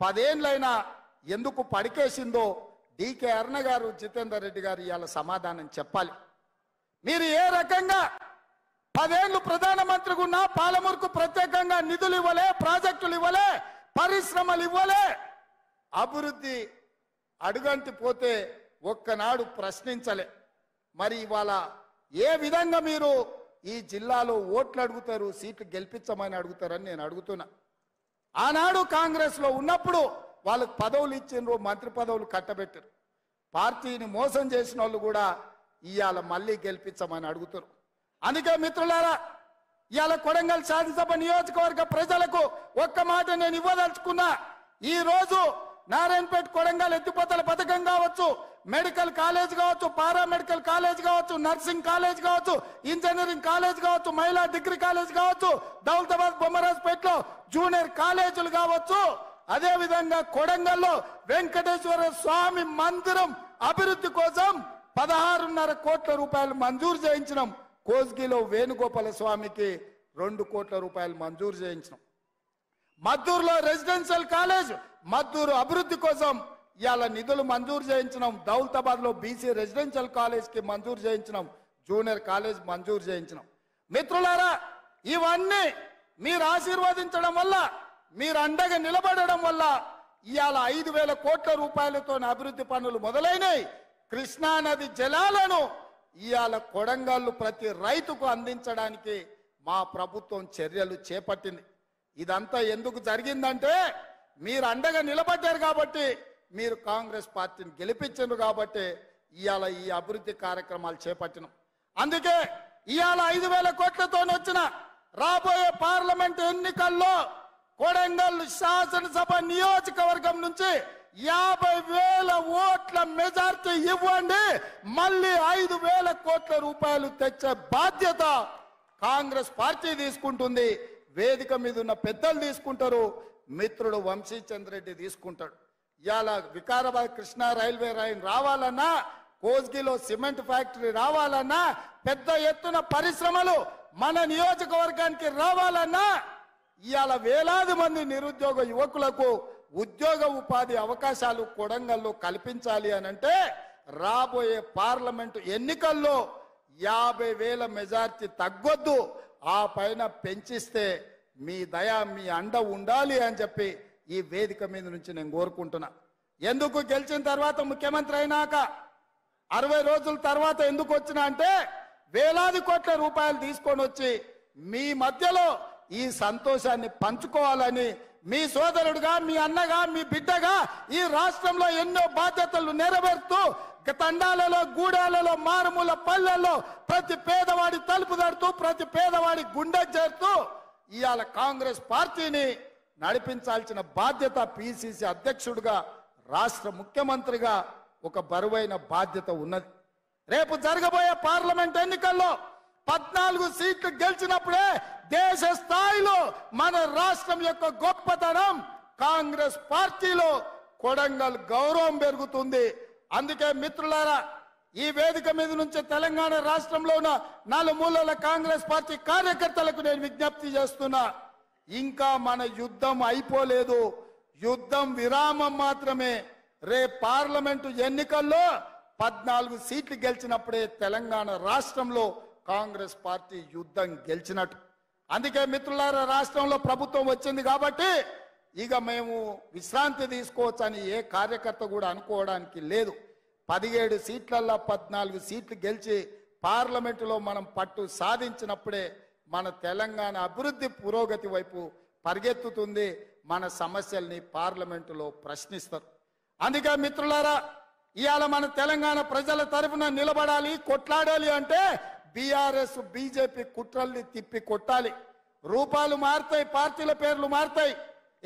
10 ఏళ్ళైనా ఎందుకు పడికేసిందో డికే అరుణ గారు, జితేందర్ రెడ్డి గారు ఇవాళ సమాధానం చెప్పాలి. మీరు ఏ రకంగా 10 ఏళ్ళు ప్రధానమంత్రిగా ఉన్నా పాలమూరుకు ప్రత్యేకంగా నిధులు ఇవ్వలే, ప్రాజెక్టులు ఇవ్వలే, పరిశ్రమలు ఇవ్వలే, అభివృద్ధి అడుగంటి పోతే ఒక్కనాడు ప్రశ్నించలే. మరి ఇవాళ ఏ విధంగా మీరు ఈ జిల్లాలో ఓట్లు అడుగుతారు, సీట్లు గెలిపించమని అడుగుతారని నేను అడుగుతున్నా. ఆనాడు కాంగ్రెస్లో ఉన్నప్పుడు వాళ్ళకు పదవులు ఇచ్చిండ్రు, మంత్రి పదవులు కట్టబెట్టారు. పార్టీని మోసం చేసిన వాళ్ళు కూడా ఇవాళ మళ్ళీ గెలిపించమని అడుగుతారు. అందుకే మిత్రులారా, ఇవాళ కొడంగల్ శాసనసభ నియోజకవర్గ ప్రజలకు ఒక్క మాట నేను ఇవ్వదలుచుకున్నా. ఈ రోజు నారాయణపేట కొడంగల్ ఎత్తిపోతల పథకం కావచ్చు, మెడికల్ కాలేజ్ కావచ్చు, పారామెడికల్ కాలేజ్ కావచ్చు, నర్సింగ్ కాలేజ్ కావచ్చు, ఇంజనీరింగ్ కాలేజ్ కావచ్చు, మహిళా డిగ్రీ కాలేజ్ కావచ్చు, దౌలతాబాద్ బొమ్మరాజ్పేటలో జూనియర్ కాలేజీలు కావచ్చు, అదే విధంగా కొడంగల్లో వెంకటేశ్వర స్వామి మందిరం అభివృద్ధి కోసం 16.5 కోట్ల రూపాయలు మంజూరు చేయించినాం. కోస్గిలో వేణుగోపాల స్వామికి 2 కోట్ల రూపాయలు మంజూరు చేయించినాం. మద్దూరులో రెసిడెన్షియల్ కాలేజ్, మద్దూరు అభివృద్ధి కోసం ఇవాళ నిధులు మంజూరు చేయించినాం. దౌలతాబాద్ లో బీసీ రెసిడెన్షియల్ కాలేజ్ కి మంజూరు చేయించినాం, జూనియర్ కాలేజ్ మంజూరు చేయించినాం. మిత్రులారా, ఇవన్నీ మీరు ఆశీర్వదించడం వల్ల, మీరు అండగా నిలబడడం వల్ల ఇవాళ 5,000 కోట్ల రూపాయలతో అభివృద్ధి పనులు మొదలైనవి. కృష్ణానది జలాలను ఇవాళ కొడంగల్లు ప్రతి రైతుకు అందించడానికి మా ప్రభుత్వం చర్యలు చేపట్టింది. ఇదంతా ఎందుకు జరిగిందంటే మీరు అండగా నిలబడ్డారు కాబట్టి, మీరు కాంగ్రెస్ పార్టీని గెలిపించారు కాబట్టి ఇవాళ ఈ అభివృద్ధి కార్యక్రమాలు చేపట్టినాం. అందుకే ఇవాళ 5,000 కోట్లతో వచ్చిన రాబోయే పార్లమెంట్ ఎన్నికల్లో కొడంగల్ శాసనసభ నియోజకవర్గం నుంచి 50,000 ఓట్ల మెజార్టీ ఇవ్వండి, మళ్ళీ 5,000 కోట్ల రూపాయలు తెచ్చే బాధ్యత కాంగ్రెస్ పార్టీ తీసుకుంటుంది. వేదిక మీద ఉన్న పెద్దలు తీసుకుంటారు, మిత్రుడు వంశీచంద్రెడ్డి తీసుకుంటాడు. ఇవాళ వికారాబాద్ కృష్ణా రైల్వే లైన్ రావాలన్నా, కోస్గిలో సిమెంట్ ఫ్యాక్టరీ రావాలన్నా, పెద్ద ఎత్తున పరిశ్రమలు మన నియోజకవర్గానికి రావాలన్నా, ఇవాళ వేలాది మంది నిరుద్యోగ యువకులకు ఉద్యోగ ఉపాధి అవకాశాలు కొడంగల్లో కల్పించాలి అని అంటే రాబోయే పార్లమెంటు ఎన్నికల్లో 50,000 మెజార్టీ తగ్గొద్దు, ఆ పైన పెంచిస్తే మీ దయ, మీ అండ ఉండాలి అని చెప్పి ఈ వేదిక మీద నుంచి నేను కోరుకుంటున్నా. ఎందుకు గెలిచిన తర్వాత ముఖ్యమంత్రి అయినాక 60 రోజుల తర్వాత ఎందుకు వచ్చినా అంటే వేలాది కోట్ల రూపాయలు తీసుకొని వచ్చి మీ మధ్యలో ఈ సంతోషాన్ని పంచుకోవాలని, మీ సోదరుడుగా, మీ అన్నగా, మీ బిడ్డగా ఈ రాష్ట్రంలో ఎన్నో బాధ్యతలు నెరవేరుతూ తండాలలో, గూడాలలో, మారుమూల పల్లెల్లో ప్రతి పేదవాడి తలుపు తడుతూ, ప్రతి పేదవాడి గుండె చేరుతూ ఇవాళ కాంగ్రెస్ పార్టీని నడిపించాల్సిన బాధ్యత పిసిసి అధ్యక్షుడిగా, రాష్ట్ర ముఖ్యమంత్రిగా ఒక బరువైన బాధ్యత ఉన్నది. రేపు జరగబోయే పార్లమెంట్ ఎన్నికల్లో 14 సీట్లు గెలిచినప్పుడే దేశ స్థాయిలో మన రాష్ట్రం యొక్క గొప్పతనం, కాంగ్రెస్ పార్టీలో కొడంగల్ గౌరవం పెరుగుతుంది. అందుకే మిత్రులారా, ఈ వేదిక మీద నుంచి తెలంగాణ రాష్ట్రంలో ఉన్న 4 మూలల కాంగ్రెస్ పార్టీ కార్యకర్తలకు నేను విజ్ఞప్తి చేస్తున్నా, ఇంకా మన యుద్ధం అయిపోలేదు, యుద్ధం విరామం మాత్రమే. రేపు పార్లమెంటు ఎన్నికల్లో 14 సీట్లు గెలిచినప్పుడే తెలంగాణ రాష్ట్రంలో కాంగ్రెస్ పార్టీ యుద్ధం గెలిచినట్టు. అందుకే మిత్రులారా, రాష్ట్రంలో ప్రభుత్వం వచ్చింది కాబట్టి ఇక మేము విశ్రాంతి తీసుకోవచ్చని ఏ కార్యకర్త కూడా అనుకోవడానికి లేదు. 17 సీట్లల్లో 14 సీట్లు గెలిచి పార్లమెంటులో మనం పట్టు సాధించినప్పుడే మన తెలంగాణ అభివృద్ధి పురోగతి వైపు పరిగెత్తుతుంది, మన సమస్యల్ని పార్లమెంటులో ప్రశ్నిస్తారు. అందుకే మిత్రులారా, ఇవాళ మన తెలంగాణ ప్రజల తరఫున నిలబడాలి, కొట్లాడాలి అంటే బీఆర్ఎస్ బీజేపీ కుట్రల్ని తిప్పి కొట్టాలి. రూపాలు మారుతాయి, పార్టీల పేర్లు మారుతాయి,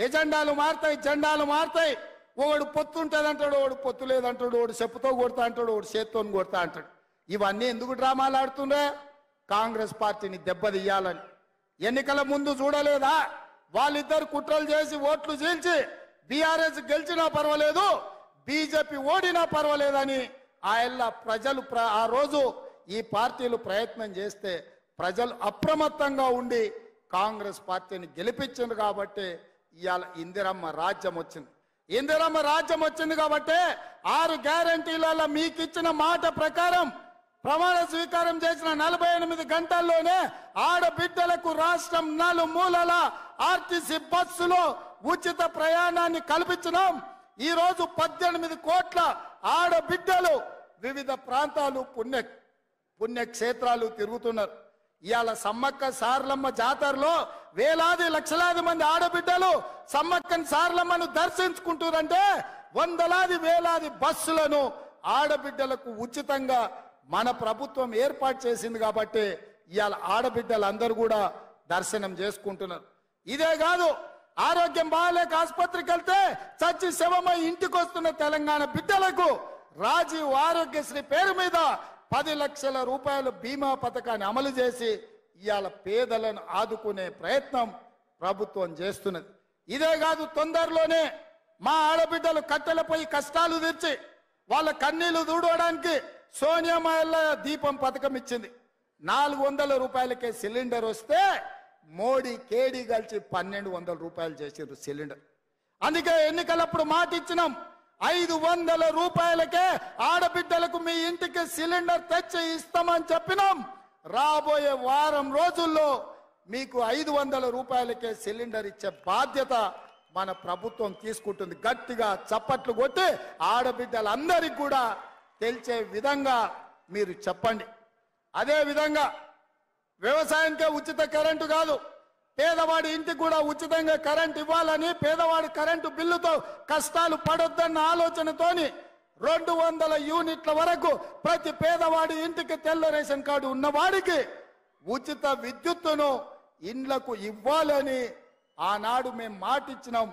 ఎజెండాలు మారుతాయి, జెండాలు మారుతాయి. ఒకడు పొత్తు ఉంటుంది అంటాడు, ఒకడు పొత్తు లేదంటాడు, ఒకడు చెప్పుతో కొడతా అంటాడు, ఒకడు చేత్తో కొడతా అంటాడు. ఇవన్నీ ఎందుకు డ్రామాలు ఆడుతుండే? కాంగ్రెస్ పార్టీని దెబ్బతీయాలని. ఎన్నికల ముందు చూడలేదా? వాళ్ళిద్దరు కుట్రలు చేసి ఓట్లు చీల్చి బీఆర్ఎస్ గెలిచినా పర్వాలేదు, బీజేపీ ఓడినా పర్వాలేదని ప్రజలు ఆ రోజు ఈ పార్టీలు ప్రయత్నం చేస్తే ప్రజలు అప్రమత్తంగా ఉండి కాంగ్రెస్ పార్టీని గెలిపించారు కాబట్టి ఇవాళ ఇందిరమ్మ రాజ్యం వచ్చింది. ఇందిరమ్మ రాజ్యం వచ్చింది కాబట్టి 6 గ్యారంటీలలో మీకు ఇచ్చిన మాట ప్రకారం ప్రమాణ స్వీకారం చేసిన 48 గంటల్లోనే ఆడబిడ్డలకు రాష్ట్రం నలుమూలల ఆర్టీసీ బస్సులో ఉచిత ప్రయాణాన్ని కల్పించినాం. ఈ రోజు 18 కోట్ల ఆడబిడ్డలు వివిధ ప్రాంతాలు పుణ్యక్షేత్రాలు తిరుగుతున్నారు. ఇవాళ సమ్మక్క సారలమ్మ జాతరలో వేలాది లక్షలాది మంది ఆడబిడ్డలు సమ్మక్కని సారలమ్మను దర్శించుకుంటారంటే వందలాది వేలాది బస్సులను ఆడబిడ్డలకు ఉచితంగా మన ప్రభుత్వం ఏర్పాటు చేసింది కాబట్టి ఇవాళ ఆడబిడ్డలందరూ కూడా దర్శనం చేసుకుంటున్నారు. ఇదే కాదు, ఆరోగ్యం బాగాలేక ఆసుపత్రికి వెళ్తే చచ్చి శవమై ఇంటికి వస్తున్న తెలంగాణ బిడ్డలకు రాజీవ్ ఆరోగ్యశ్రీ పేరు మీద 10 లక్షల రూపాయల బీమా పథకాన్ని అమలు చేసి ఇవాళ పేదలను ఆదుకునే ప్రయత్నం ప్రభుత్వం చేస్తున్నది. ఇదే కాదు, తొందరలోనే మా ఆడబిడ్డలు కట్టెలపై కష్టాలు తెచ్చి వాళ్ళ కన్నీళ్లు దూడవడానికి సోనియా మహిళ దీపం పథకం ఇచ్చింది. 400 రూపాయలకే సిలిండర్ వస్తే మోడీ కేడీ కలిసి 1200 రూపాయలు చేసారు సిలిండర్. అందుకే ఎన్నికలప్పుడు మాట ఇచ్చినాం, 500 రూపాయలకే ఆడబిడ్డలకు మీ ఇంటికి సిలిండర్ తెచ్చి ఇస్తామని చెప్పినాం. రాబోయే వారం రోజుల్లో మీకు 500 రూపాయలకే సిలిండర్ ఇచ్చే బాధ్యత మన ప్రభుత్వం తీసుకుంటుంది. గట్టిగా చప్పట్లు కొట్టి ఆడబిడ్డలందరికీ కూడా తెలిసే విధంగా మీరు చెప్పండి. అదే విధంగా వ్యవసాయానికే ఉచిత కరెంటు కాదు, పేదవాడి ఇంటికి కూడా ఉచితంగా కరెంట్ ఇవ్వాలని, పేదవాడి కరెంటు బిల్లుతో కష్టాలు పడొద్దన్న ఆలోచనతోని 200 యూనిట్ల వరకు ప్రతి పేదవాడి ఇంటికి తెల్ల రేషన్ కార్డు ఉన్నవాడికి ఉచిత విద్యుత్తును ఇండ్లకు ఇవ్వాలని ఆనాడు మేము మాటిచ్చినాం.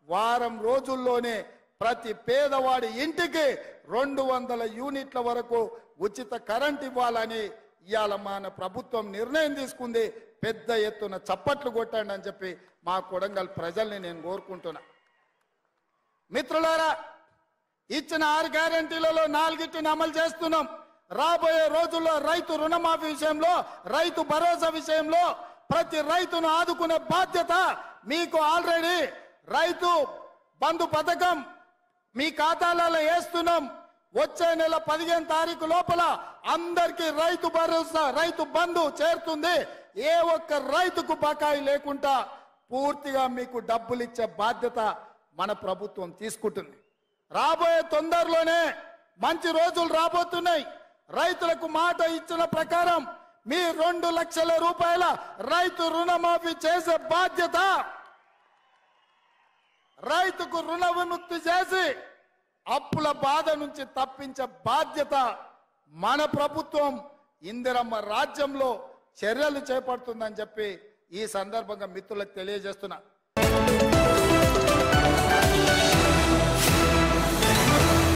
వారం రోజుల్లోనే ప్రతి పేదవాడి ఇంటికి 200 యూనిట్ల వరకు ఉచిత కరెంట్ ఇవ్వాలని ఇవాళ మన ప్రభుత్వం నిర్ణయం తీసుకుంది. పెద్ద ఎత్తున చప్పట్లు కొట్టండి అని చెప్పి మా కొడంగల్ ప్రజల్ని నేను కోరుకుంటున్నా. మిత్రులారా, ఇచ్చిన 6 గ్యారంటీలలో 4టిని అమలు చేస్తున్నాం. రాబోయే రోజుల్లో రైతు రుణమాఫీ విషయంలో, రైతు భరోసా విషయంలో ప్రతి రైతును ఆదుకునే బాధ్యత మీకు. ఆల్రెడీ రైతు బంధు పథకం మీ ఖాతాలలో వేస్తున్నాం. వచ్చే నెల 15 తారీఖు లోపల అందరికీ రైతు భరోసా, రైతు బంధు చేరుతుంది. ఏ ఒక్క రైతుకు బకాయి లేకుండా పూర్తిగా మీకు డబ్బులు ఇచ్చే బాధ్యత మన ప్రభుత్వం తీసుకుంటుంది. రాబోయే తొందరలోనే మంచి రోజులు రాబోతున్నాయి. రైతులకు మాట ఇచ్చిన ప్రకారం మీ 2 లక్షల రూపాయల రైతు రుణమాఫీ చేసే బాధ్యత, రైతుకు రుణ విముక్తి చేసి అప్పుల బాధ నుంచి తప్పించే బాధ్యత మన ప్రభుత్వం ఇందిరమ్మ రాజ్యంలో చర్యలు చేపడుతుందని చెప్పి ఈ సందర్భంగా మిత్రులకు తెలియజేస్తున్నా.